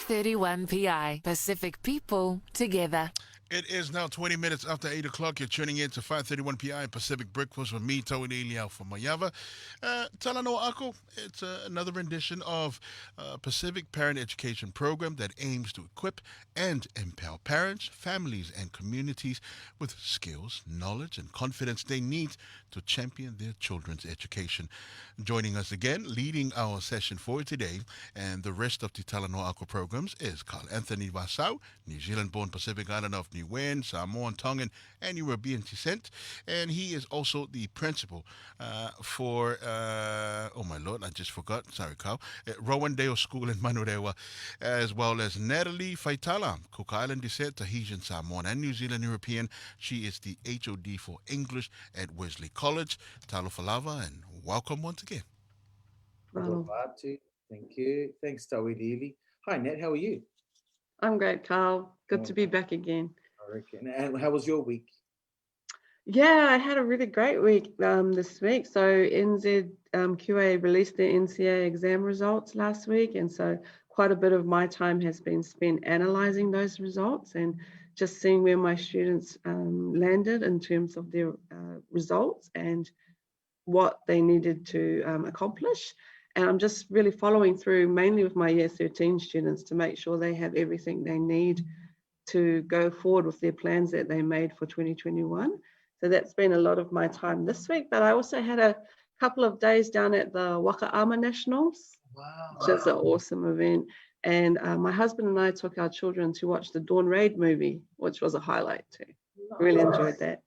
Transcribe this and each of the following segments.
531 PI. Pacific people together. It is now 20 minutes after 8 o'clock. You're tuning in to 531 PI Pacific Breakfast with me, Tony Eliao from Mayava. Talanoa Ako, it's another rendition of Pacific Parent Education Program that aims to equip and empower parents, families, and communities with skills, knowledge, and confidence they need to champion their children's education. Joining us again, leading our session for today and the rest of the Talanoa Ako programs is Karl Anthony Vasau, New Zealand-born Pacific Islander of Niue, Samoan, Tongan, and European descent. And he is also the principal oh my lord, I just forgot, sorry Carl, Rowandale School in Manurewa, as well as Natalie Faitala, Cook Island descent, Tahitian, Samoan, and New Zealand European. She is the HOD for English at Wesley College. Talo Falava, and welcome once again. Wow. Thank you. Thanks, Tawi Lili. Hi, Nat. How are you? I'm great, Karl. Good to be back again. I reckon. And how was your week? Yeah, I had a really great week this week. So NZ QA released their NCA exam results last week, and so quite a bit of my time has been spent analysing those results and just seeing where my students landed in terms of their results and what they needed to accomplish. And I'm just really following through mainly with my Year 13 students to make sure they have everything they need to go forward with their plans that they made for 2021. So that's been a lot of my time this week. But I also had a couple of days down at the Wakaama Nationals, which is an awesome event. And my husband and I took our children to watch the Dawn Raid movie, which was a highlight too. Really enjoyed that.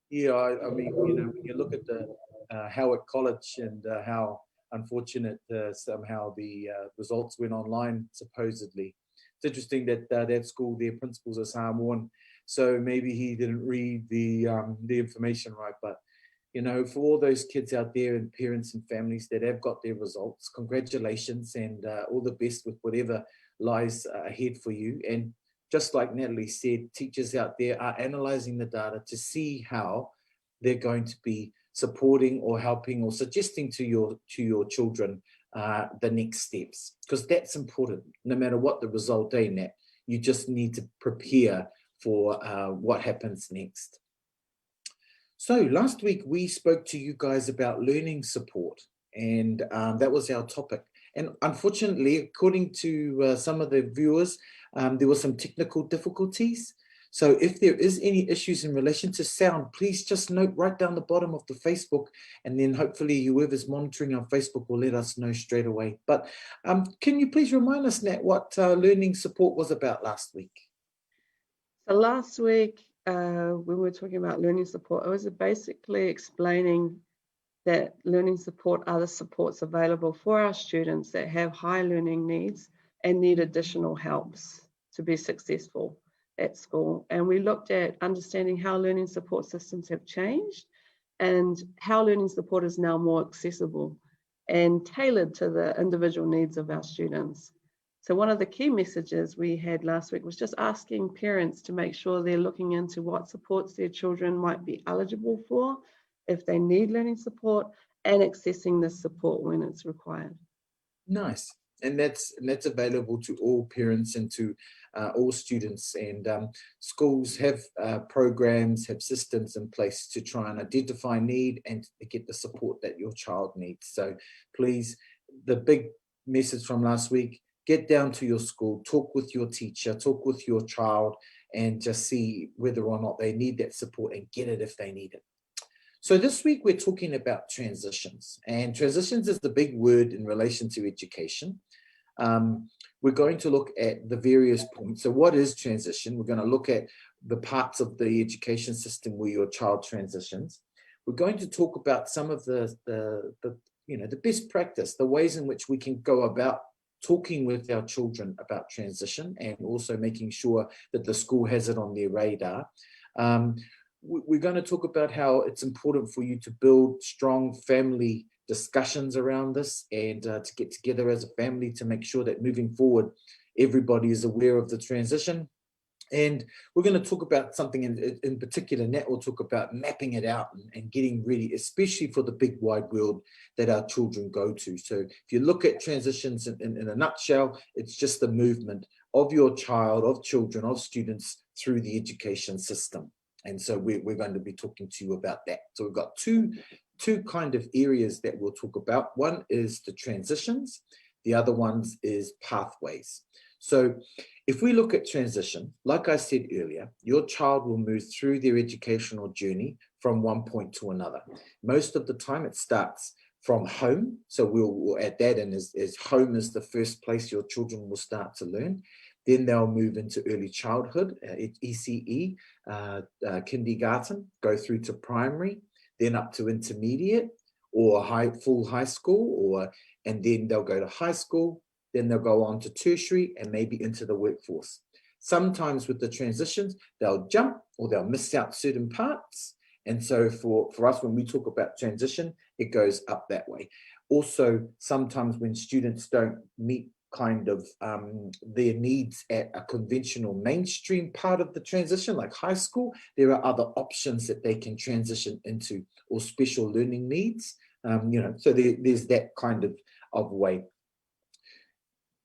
Yeah, I mean, when you look at the Howard College and how unfortunate somehow the results went online, supposedly. It's interesting that that school, their principals are Samoan, so maybe he didn't read the information right. But for all those kids out there and parents and families that have got their results, congratulations and all the best with whatever lies ahead for you. And just like Natalie said, teachers out there are analysing the data to see how they're going to be supporting or helping or suggesting to your children the next steps, because that's important. No matter what the result ain't, Nat, you just need to prepare for what happens next. So last week we spoke to you guys about learning support, and that was our topic. And unfortunately, according to some of the viewers, there were some technical difficulties. So if there is any issues in relation to sound, please just note right down the bottom of the Facebook, and then hopefully whoever's monitoring our Facebook will let us know straight away. But can you please remind us, Nat, what learning support was about last week? So last week, when we were talking about learning support, I was basically explaining that learning support are the supports available for our students that have high learning needs and need additional helps to be successful at school. And we looked at understanding how learning support systems have changed and how learning support is now more accessible and tailored to the individual needs of our students. So one of the key messages we had last week was just asking parents to make sure they're looking into what supports their children might be eligible for if they need learning support, and accessing this support when it's required. Nice. And that's available to all parents and to all students. And schools have programs, have systems in place to try and identify need and to get the support that your child needs. So please, the big message from last week, get down to your school, talk with your teacher, talk with your child, and just see whether or not they need that support and get it if they need it. So this week we're talking about transitions, and transitions is the big word in relation to education. We're going to look at the various points. So what is transition? We're going to look at the parts of the education system where your child transitions. We're going to talk about some of the best practice, the ways in which we can go about talking with our children about transition, and also making sure that the school has it on their radar. We're going to talk about how it's important for you to build strong family discussions around this, and to get together as a family to make sure that moving forward, everybody is aware of the transition. And we're going to talk about something in particular. Nat will talk about mapping it out and getting ready, especially for the big wide world that our children go to. So if you look at transitions in a nutshell, it's just the movement of your child, of children, of students through the education system. And so we're going to be talking to you about that. So we've got two kind of areas that we'll talk about. One is the transitions. The other ones is pathways. So if we look at transition, like I said earlier, your child will move through their educational journey from one point to another. Most of the time it starts from home. So we'll add that in as home is the first place your children will start to learn. Then they'll move into early childhood, ECE, kindergarten, go through to primary, then up to intermediate or full high school, and then they'll go to high school. Then they'll go on to tertiary and maybe into the workforce. Sometimes with the transitions, they'll jump or they'll miss out certain parts. And so for us, when we talk about transition, it goes up that way. Also, sometimes when students don't meet kind of their needs at a conventional mainstream part of the transition, like high school, there are other options that they can transition into, or special learning needs. So there's that kind of way.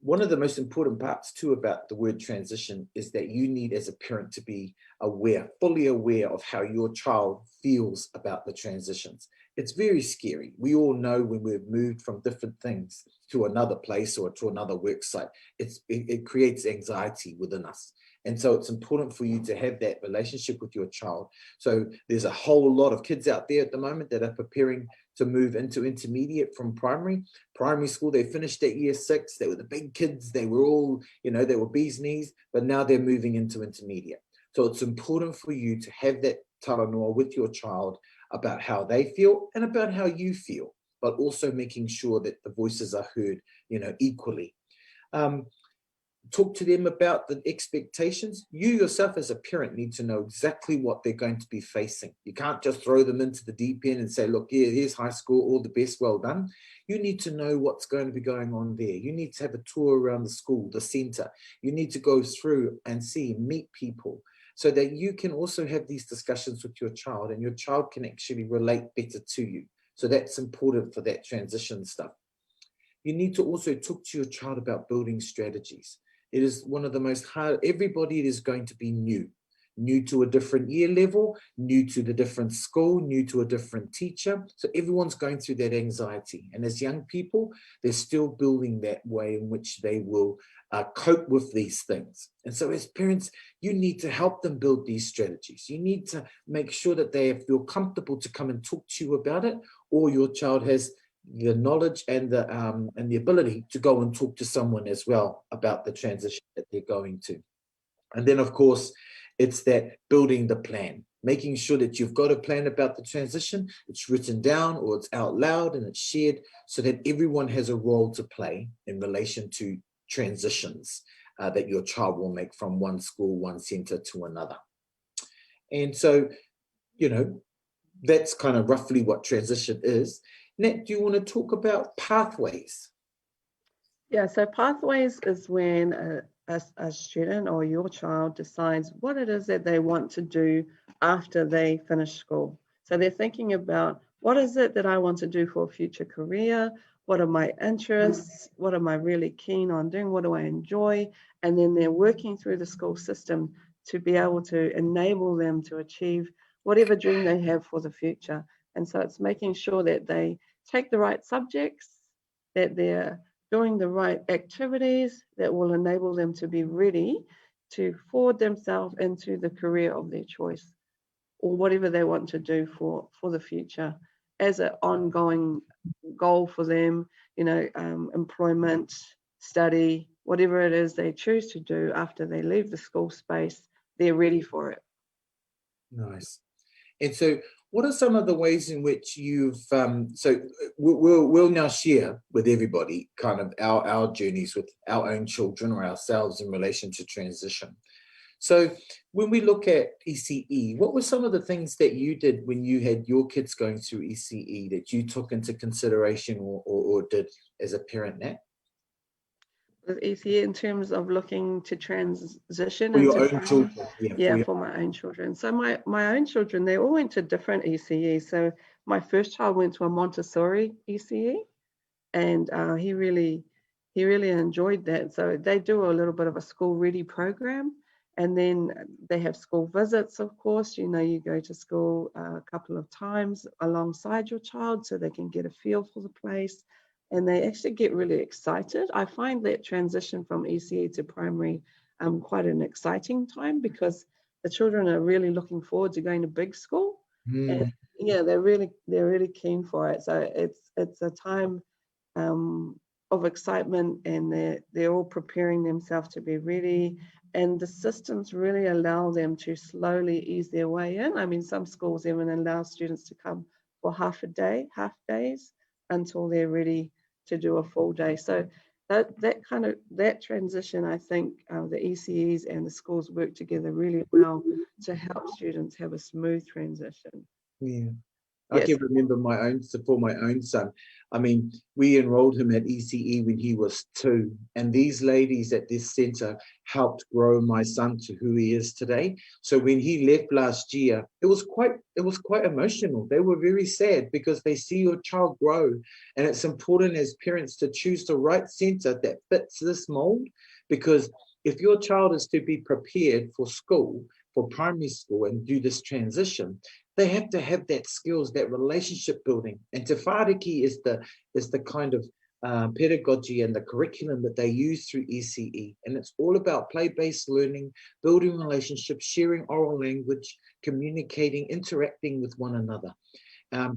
One of the most important parts too about the word transition is that you need as a parent to be aware, fully aware of how your child feels about the transitions. It's very scary. We all know when we've moved from different things to another place or to another work site, it creates anxiety within us. And so it's important for you to have that relationship with your child. So there's a whole lot of kids out there at the moment that are preparing to move into intermediate from primary school. They finished at year 6. They were the big kids. They were all, they were bee's knees, but now they're moving into intermediate. So it's important for you to have that talanoa with your child about how they feel and about how you feel, but also making sure that the voices are heard, equally. Talk to them about the expectations. You yourself as a parent need to know exactly what they're going to be facing. You can't just throw them into the deep end and say, look, here's high school, all the best, well done. You need to know what's going to be going on there. You need to have a tour around the school, the center. You need to go through and meet people, so that you can also have these discussions with your child and your child can actually relate better to you. So that's important for that transition stuff. You need to also talk to your child about building strategies. It is one of the most hard. Everybody is going to be new to a different year level, new to the different school, new to a different teacher. So everyone's going through that anxiety. And as young people, they're still building that way in which they will cope with these things. And so as parents, you need to help them build these strategies. You need to make sure that they feel comfortable to come and talk to you about it, or your child has the knowledge and the ability to go and talk to someone as well about the transition that they're going to. And then, of course, it's that building the plan, making sure that you've got a plan about the transition, it's written down or it's out loud and it's shared, so that everyone has a role to play in relation to transitions that your child will make from one school, one center to another. And so, that's kind of roughly what transition is. Nat, do you want to talk about pathways? Yeah, so pathways is when a student or your child decides what it is that they want to do after they finish school. So they're thinking about, what is it that I want to do for a future career? What are my interests? What am I really keen on doing? What do I enjoy? And then they're working through the school system to be able to enable them to achieve whatever dream they have for the future. And so it's making sure that they take the right subjects, that they're doing the right activities that will enable them to be ready to forward themselves into the career of their choice, or whatever they want to do for the future as an ongoing goal for them, employment, study, whatever it is they choose to do after they leave the school space, they're ready for it. Nice. And so what are some of the ways in which you've, so we'll now share with everybody kind of our journeys with our own children or ourselves in relation to transition. So when we look at ECE, what were some of the things that you did when you had your kids going through ECE that you took into consideration or did as a parent, Nat? with ECE in terms of looking to transition For your into own primary? children, yeah. Yeah, For for my own children. So my own children, they all went to different ECE. So my first child went to a Montessori ECE, and he really enjoyed that. So they do a little bit of a school ready program, and then they have school visits. Of course, you know, you go to school a couple of times alongside your child so they can get a feel for the place, and they actually get really excited. I find that transition from ECE to primary quite an exciting time, because the children are really looking forward to going to big school. And Mm, yeah, they're really keen for it. So it's a time um, of excitement, and they're all preparing themselves to be ready. And the systems really allow them to slowly ease their way in. I mean, some schools even allow students to come for half days, until they're ready to do a full day. So that transition, I think the ECEs and the schools work together really well to help students have a smooth transition. yeah. I Yes. can remember for my own son. I mean, we enrolled him at ECE when he was 2, and these ladies at this center helped grow my son to who he is today. So when he left last year, it was quite emotional. They were very sad because they see your child grow, and it's important as parents to choose the right center that fits this mold, because if your child is to be prepared for school, for primary school, and do this transition, they have to have that skills, that relationship building. And Te Whāriki is the kind of pedagogy and the curriculum that they use through ECE. And it's all about play-based learning, building relationships, sharing oral language, communicating, interacting with one another.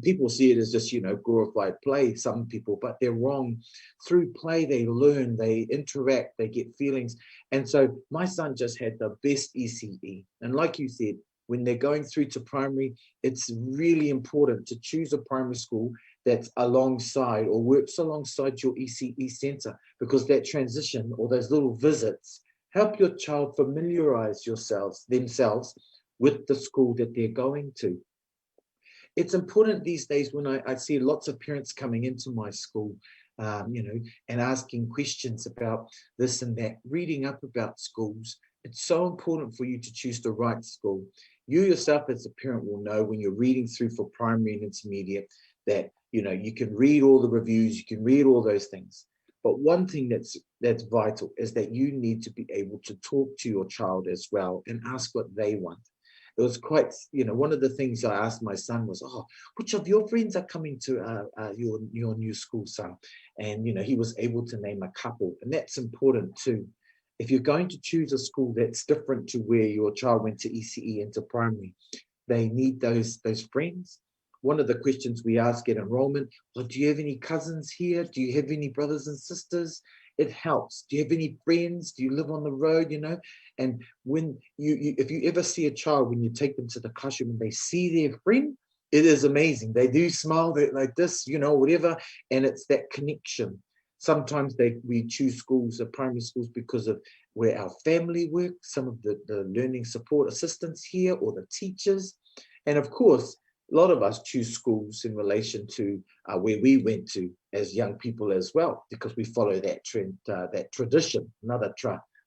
People see it as just, glorified play, some people, but they're wrong. Through play, they learn, they interact, they get feelings. And so my son just had the best ECE. And like you said, when they're going through to primary, it's really important to choose a primary school that's alongside or works alongside your ECE center, because that transition or those little visits help your child familiarize themselves with the school that they're going to. It's important these days when I see lots of parents coming into my school, and asking questions about this and that, reading up about schools. It's so important for you to choose the right school. You yourself as a parent will know when you're reading through for primary and intermediate that, you can read all the reviews, you can read all those things. But one thing that's vital is that you need to be able to talk to your child as well and ask what they want. It was quite, one of the things I asked my son was, oh, which of your friends are coming to your new school, son? And, he was able to name a couple. And that's important too. If you're going to choose a school that's different to where your child went to ECE into primary, they need those friends. One of the questions we ask at enrollment, well, do you have any cousins here? Do you have any brothers and sisters? It helps. Do you have any friends? Do you live on the road? And when if you ever see a child, when you take them to the classroom and they see their friend, it is amazing. They do smile, they're like this, whatever. And it's that connection. Sometimes we choose schools, primary schools, because of where our family works, some of the learning support assistants here, or the teachers. And of course, a lot of us choose schools in relation to where we went to as young people as well, because we follow that trend, that tradition, another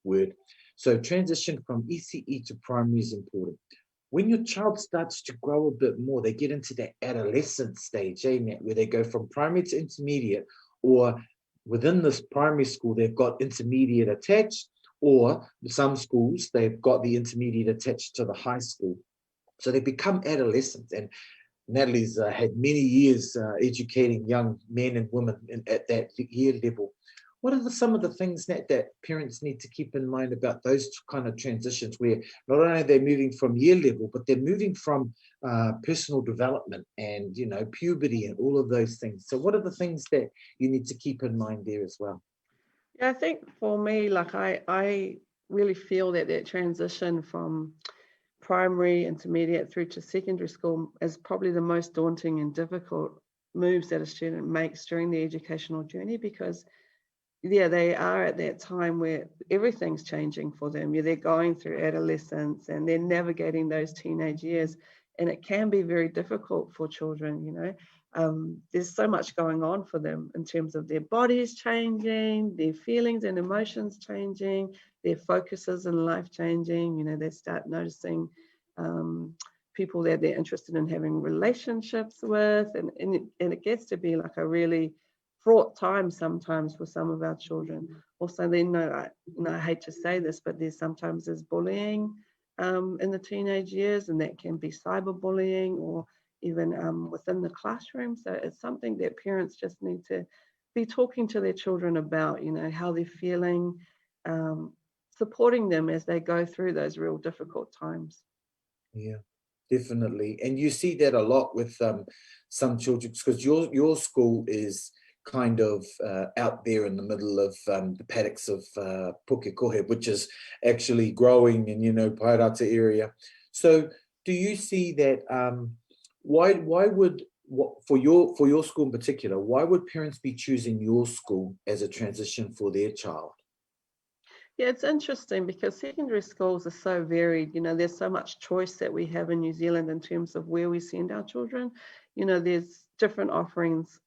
word. So transition from ECE to primary is important. When your child starts to grow a bit more, they get into that adolescent stage, Matt, where they go from primary to intermediate, or within this primary school, they've got intermediate attached, or some schools, they've got the intermediate attached to the high school. So they become adolescents. And Natalie's had many years educating young men and women at that year level. What are some of the things that parents need to keep in mind about those kind of transitions, where not only they're moving from year level, but they're moving from personal development and, puberty and all of those things? So what are the things that you need to keep in mind there as well? Yeah, I think for me, like I really feel that transition from primary, intermediate through to secondary school is probably the most daunting and difficult moves that a student makes during the educational journey, because they are at that time where everything's changing for them. They're going through adolescence and they're navigating those teenage years, and it can be very difficult for children, there's so much going on for them in terms of their bodies changing, their feelings and emotions changing, their focuses in life changing. They start noticing people that they're interested in having relationships with, and it gets to be like a really fraught time sometimes for some of our children. Also, then I hate to say this, but there's bullying in the teenage years, and that can be cyberbullying or even within the classroom. So it's something that parents just need to be talking to their children about, how they're feeling, supporting them as they go through those real difficult times. Yeah, definitely. And you see that a lot with some children, because your school is kind of out there in the middle of the paddocks of Pukekohe, which is actually growing in, Pairata area. So do you see that, for your school in particular, why would parents be choosing your school as a transition for their child? Yeah, it's interesting because secondary schools are so varied. There's so much choice that we have in New Zealand in terms of where we send our children. There's different offerings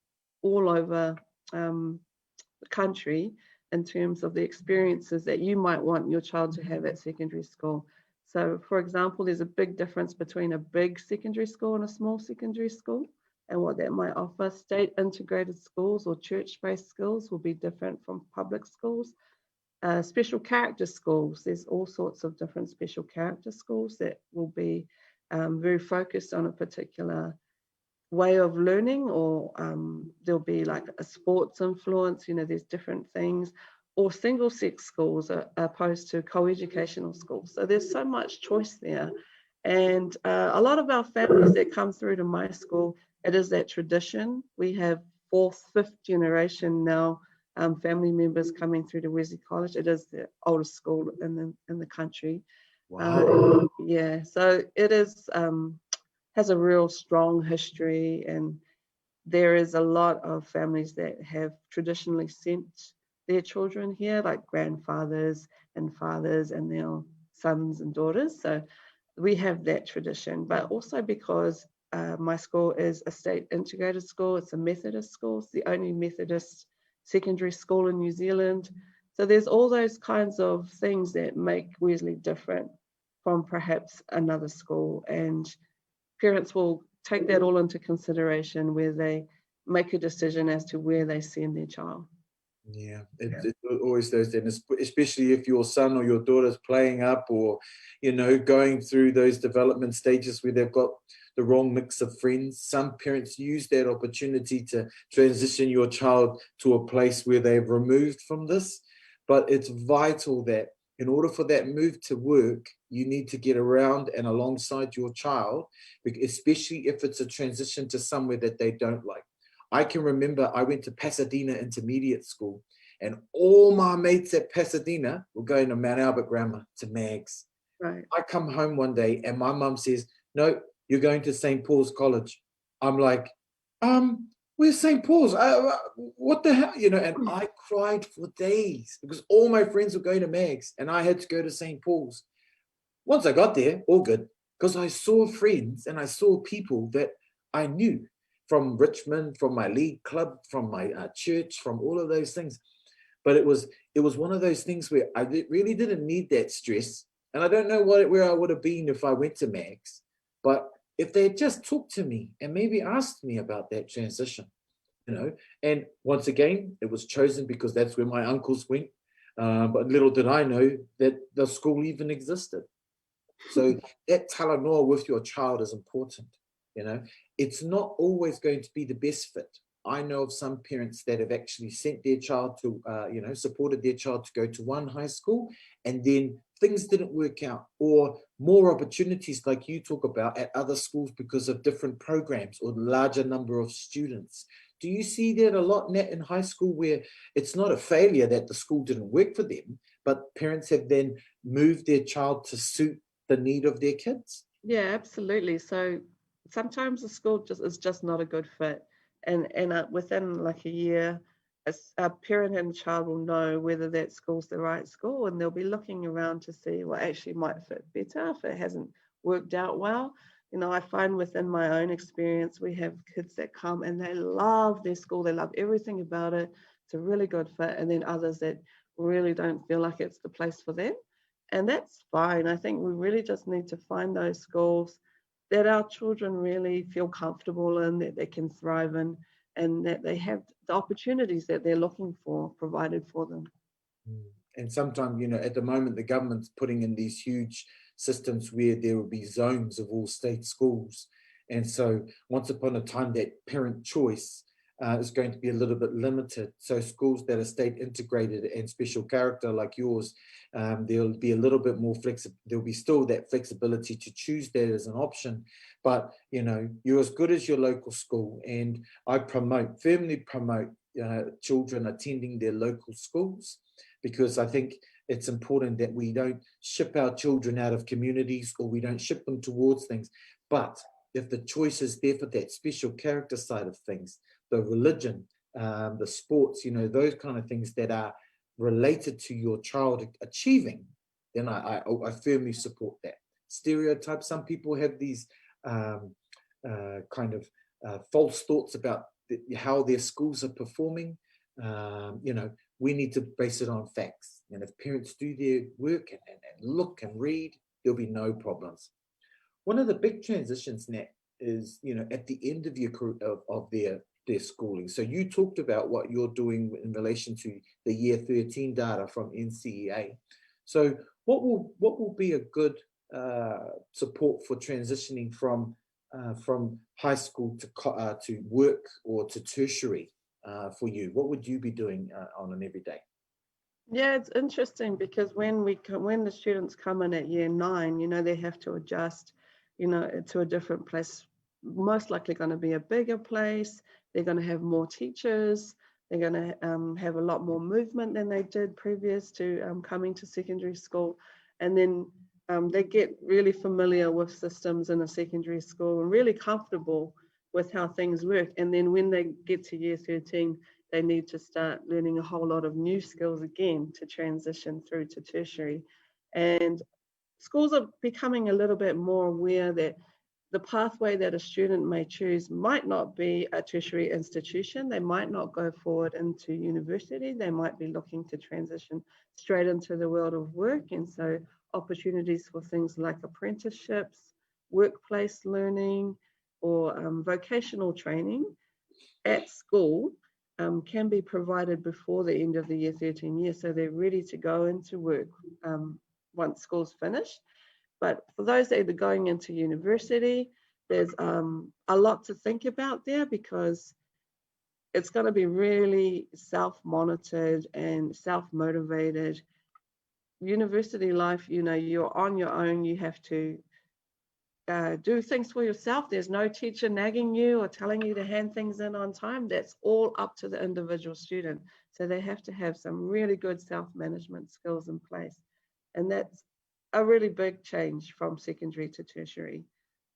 all over the country in terms of the experiences that you might want your child to have at secondary school. So, for example, there's a big difference between a big secondary school and a small secondary school, and what that might offer. State integrated schools or church-based schools will be different from public schools. Special character schools, there's all sorts of different special character schools that will be very focused on a particular way of learning, or there'll be like a sports influence, there's different things, or single sex schools opposed to co-educational schools. So there's so much choice there. And a lot of our families that come through to my school, it is that tradition. We have fourth, fifth generation now family members coming through to Wesley College. It is the oldest school in the country. Wow. Yeah, so it is has a real strong history, and there is a lot of families that have traditionally sent their children here, like grandfathers and fathers and their sons and daughters. So we have that tradition, but also because my school is a state integrated school, it's a Methodist school, it's the only Methodist secondary school in New Zealand. So there's all those kinds of things that make Wesley different from perhaps another school, and parents will take that all into consideration where they make a decision as to where they send their child. Yeah, it always does then, especially if your son or your daughter's playing up, or, going through those development stages where they've got the wrong mix of friends. Some parents use that opportunity to transition your child to a place where they've removed from this. But it's vital that in order for that move to work, you need to get around and alongside your child, especially if it's a transition to somewhere that they don't like. I can remember I went to Pasadena Intermediate School, and all my mates at Pasadena were going to Mount Albert Grammar, to Mags. Right. I come home one day and my mum says, "No, you're going to St. Paul's College." I'm like, where's St. Paul's? What the hell? And I cried for days because all my friends were going to Mags and I had to go to St. Paul's. Once I got there, all good, because I saw friends and I saw people that I knew from Richmond, from my league club, from my church, from all of those things. But it was one of those things where I really didn't need that stress. And I don't know where I would have been if I went to Mags. But if they had just talked to me and maybe asked me about that transition, and once again, it was chosen because that's where my uncles went. But little did I know that the school even existed. So that talanoa with your child is important. It's not always going to be the best fit. I know of some parents that have actually sent their child to, supported their child to go to one high school, and then things didn't work out, or more opportunities like you talk about at other schools because of different programs or larger number of students. Do you see that a lot, Nat, in high school, where it's not a failure that the school didn't work for them, but parents have then moved their child to suit the need of their kids? Yeah, absolutely. So sometimes the school is just not a good fit, and within like a year, a parent and child will know whether that school's the right school, and they'll be looking around to see what actually might fit better if it hasn't worked out well. You know, I find within my own experience, we have kids that come and they love their school, they love everything about it. It's a really good fit. And then others that really don't feel like it's the place for them. And that's fine. I think we really just need to find those schools that our children really feel comfortable in, that they can thrive in, and that they have the opportunities that they're looking for provided for them. And sometimes, at the moment, the government's putting in these huge systems where there will be zones of all state schools. And so once upon a time, that parent choice is going to be a little bit limited. So schools that are state integrated and special character like yours, there'll be a little bit more flexible. There'll be still that flexibility to choose that as an option. But, you're as good as your local school. And I firmly promote children attending their local schools, because I think it's important that we don't ship our children out of communities, or we don't ship them towards things. But if the choice is there for that special character side of things, the religion, the sports, those kind of things that are related to your child achieving, then I firmly support that. Stereotypes, some people have these kind of false thoughts about how their schools are performing. We need to base it on facts. And if parents do their work and look and read, there'll be no problems. One of the big transitions, Nat, is, at the end of your of their schooling. So you talked about what you're doing in relation to the year 13 data from NCEA. So what will be a good support for transitioning from high school to work or to tertiary for you? What would you be doing on an everyday? Yeah, it's interesting because when the students come in at year 9, they have to adjust, to a different place. Most likely going to be a bigger place. They're going to have more teachers. They're going to have a lot more movement than they did previous to coming to secondary school. And then they get really familiar with systems in a secondary school and really comfortable with how things work. And then when they get to year 13, they need to start learning a whole lot of new skills again to transition through to tertiary. And schools are becoming a little bit more aware that the pathway that a student may choose might not be a tertiary institution. They might not go forward into university. They might be looking to transition straight into the world of work. And so opportunities for things like apprenticeships, workplace learning, or vocational training at school can be provided before the end of the year 13 year, so they're ready to go into work once school's finished. But for those that are going into university, there's a lot to think about there, because it's going to be really self-monitored and self-motivated. University life, you're on your own. You have to do things for yourself. There's no teacher nagging you or telling you to hand things in on time. That's all up to the individual student. So they have to have some really good self-management skills in place. And that's a really big change from secondary to tertiary.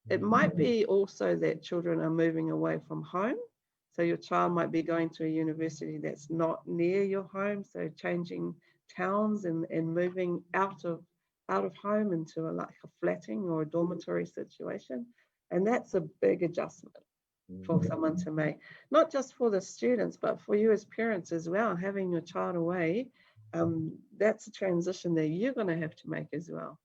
It might be also that children are moving away from home. So your child might be going to a university that's not near your home. So changing towns and moving out of home into like a flatting or a dormitory situation. And that's a big adjustment for someone to make, not just for the students, but for you as parents as well. Having your child away, that's a transition that you're going to have to make as well.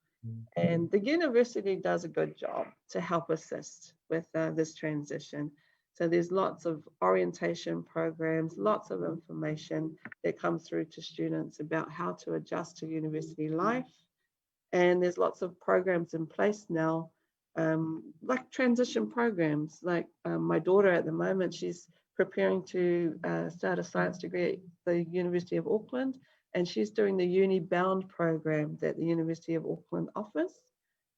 And the university does a good job to help assist with this transition. So there's lots of orientation programs, lots of information that comes through to students about how to adjust to university life. And there's lots of programs in place now, like transition programs. Like my daughter at the moment, she's preparing to start a science degree at the University of Auckland, and she's doing the Uni Bound program that the University of Auckland offers.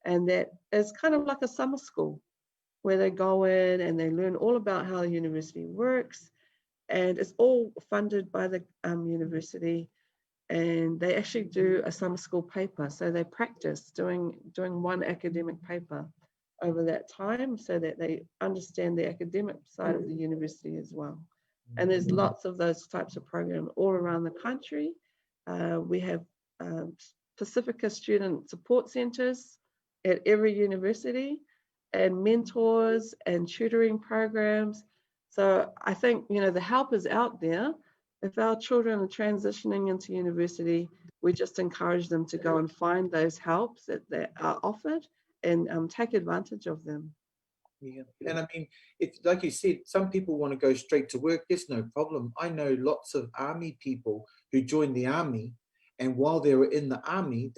And that is kind of like a summer school where they go in and they learn all about how the university works. And it's all funded by the university. And they actually do a summer school paper. So they practice doing one academic paper over that time so that they understand the academic side of the university as well. And there's lots of those types of programs all around the country. We have Pacifica student support centres at every university. and mentors and tutoring programs. So I think, the help is out there. If our children are transitioning into university, we just encourage them to go and find those helps that are offered and take advantage of them. Yeah. And I mean, if, like you said, some people want to go straight to work, there's no problem. I know lots of army people who joined the army, and while they were in the army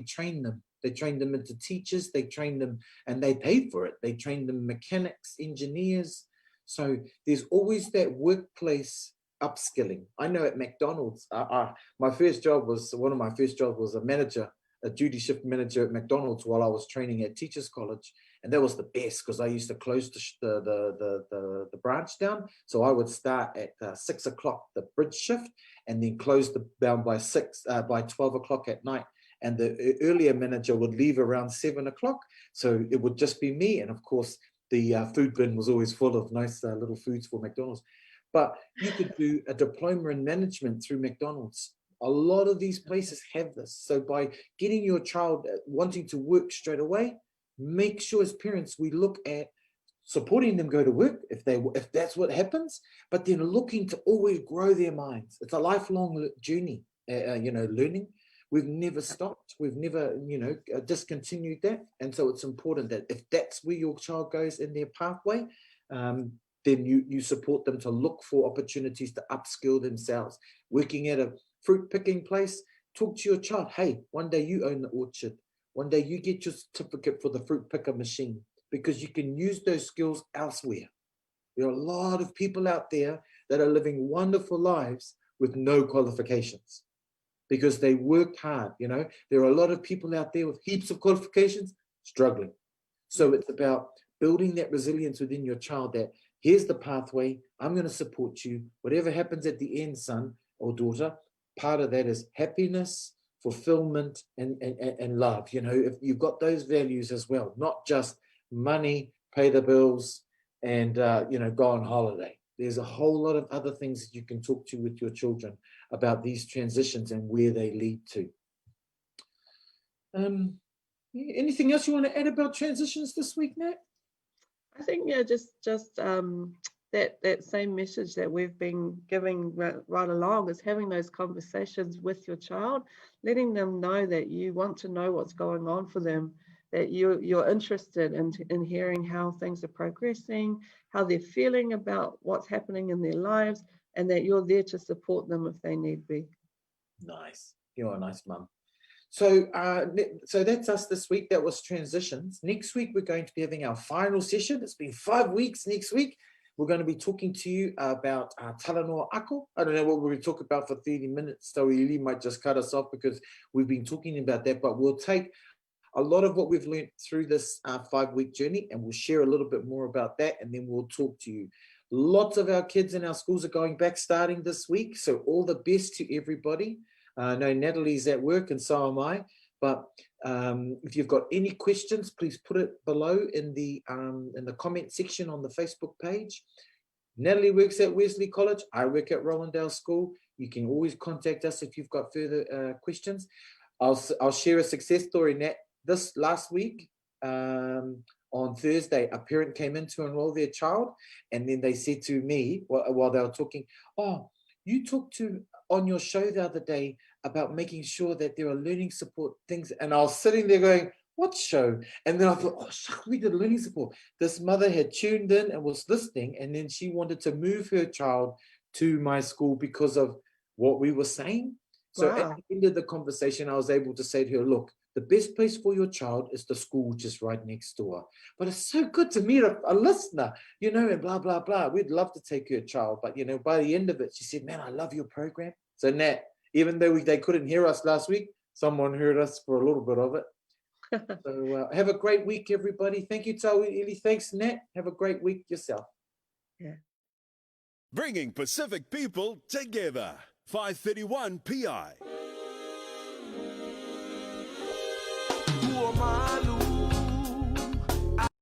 trained them. They trained them into teachers, they trained them, and they paid for it. They trained them mechanics, engineers. So there's always that workplace upskilling. I know at McDonald's, one of my first jobs was a manager, a duty shift manager at McDonald's while I was training at Teachers College. And that was the best because I used to close the branch down. So I would start at 6 o'clock, the bridge shift, and then close down by 12 o'clock at night. And the earlier manager would leave around 7 o'clock. So it would just be me. And of course, the food bin was always full of nice little foods for McDonald's. But you could do a diploma in management through McDonald's. A lot of these places have this. So by getting your child wanting to work straight away, make sure as parents we look at supporting them go to work if that's what happens, but then looking to always grow their minds. It's a lifelong journey, learning. We've never stopped. We've never, discontinued that. And so it's important that if that's where your child goes in their pathway, then you support them to look for opportunities to upskill themselves. Working at a fruit picking place, talk to your child. Hey, one day you own the orchard. One day you get your certificate for the fruit picker machine because you can use those skills elsewhere. There are a lot of people out there that are living wonderful lives with no qualifications because they worked hard. There are a lot of people out there with heaps of qualifications struggling. So it's about building that resilience within your child that here's the pathway. I'm going to support you. Whatever happens at the end, son or daughter, part of that is happiness, fulfillment, and love. If you've got those values as well, not just money, pay the bills, and go on holiday. There's a whole lot of other things that you can talk to with your children about these transitions and where they lead to. Anything else you want to add about transitions this week, Nat? I think just that same message that we've been giving right along is having those conversations with your child, letting them know that you want to know what's going on for them, that you're interested in hearing how things are progressing, how they're feeling about what's happening in their lives, and that you're there to support them if they need be. Nice. You're a nice mum. So that's us this week. That was transitions. Next week, we're going to be having our final session. It's been 5 weeks next week. We're going to be talking to you about Talanoa Ako. I don't know what we're going to talk about for 30 minutes, so Eli might just cut us off because we've been talking about that, but we'll take a lot of what we've learned through this 5-week journey and we'll share a little bit more about that, and then we'll talk to you. Lots of our kids in our schools are going back starting this week, so all the best to everybody. I know Natalie's at work and so am I, but if you've got any questions, please put it below in the comment section on the Facebook page. Natalie works at Wesley College. I work at Rowlandale School. You can always contact us if you've got further questions. I'll share a success story, Nat. This last week, on Thursday, a parent came in to enroll their child, and then they said to me while they were talking, "Oh, you talked on your show the other day about making sure that there are learning support things." And I was sitting there going, "What show?" And then I thought, "Oh, shuck, we did learning support." This mother had tuned in and was listening, and then she wanted to move her child to my school because of what we were saying. So Wow. at the end of the conversation, I was able to say to her, "Look, the best place for your child is the school, which is right next door. But it's so good to meet a listener, and blah, blah, blah. We'd love to take your child." But, by the end of it, she said, "Man, I love your program." So, Nat, even though they couldn't hear us last week, someone heard us for a little bit of it. So have a great week, everybody. Thank you, Eli. Thanks, Nat. Have a great week yourself. Yeah. Bringing Pacific people together. 531 PI.